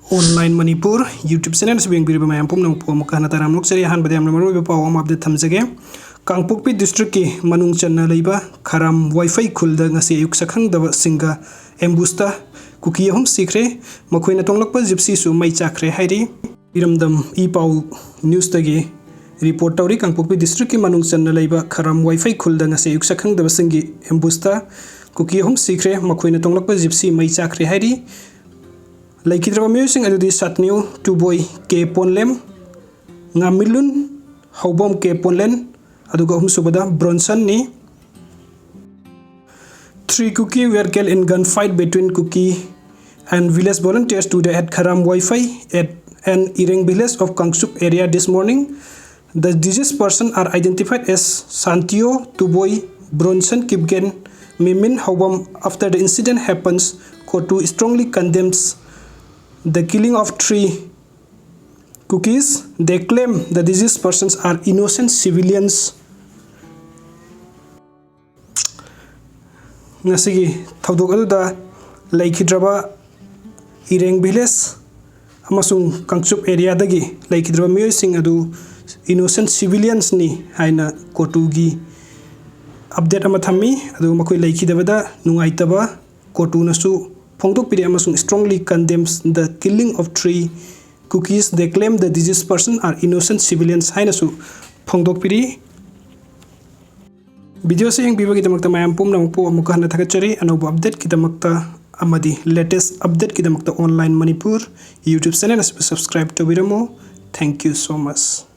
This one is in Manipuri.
Online Manipur YouTube channel se beng biriba mayam pumnang pu mukana taram nok seri han badam namaro be paw am update thamjage Kangpokpi district ki manung channa leiba Kharam Vaiphei khulda ngasi ayuk shakhangdaba singa embusta kuki ahum sikhre makhoina tonglakpa gypsy su mai chakhre hairi iramdam I paw news tagi report tawri Kangpokpi district ki manung channa leiba Kharam Vaiphei khulda ngasi ayuk shakhangdaba singi embusta kuki ahum sikhre makhoina tonglakpa gypsy mai chakhre hairi Laikidraba musing adudi satniu tuboy ke ponlem ngamilun haubom ke ponlen aduga subada Bronson ni 3 kuki were killed in gunfight between kuki and village volunteers today at Kharam Vaiphei at an Ireng village of Kangsup area this morning. The deceased person are identified as Santio Tuboy Bronson Kipgen Mimin Haubom. After the incident happens, Kotu strongly condemns the killing of 3 cookies. They claim the deceased persons are innocent civilians. Ngasigi thaudok aduda laikhidraba Ireng village amasung Kangsup area dagi laikhidraba miyoi sing adu innocent civilians ni haina kotugi update ama thammi adu makoi laikhidabada nungaitaba kotu nasu Pongdok piri amasung strongly condemns the killing of 3 cookies. They claim the deceased person are innocent civilians. Hainasu Pongdok piri video se yang bibagi damakta mayam pum nampu amuka hana thakachari anobu update kidamakta amadi latest update kidamakta online Manipur YouTube channel subscribe to biramo. Thank you so much.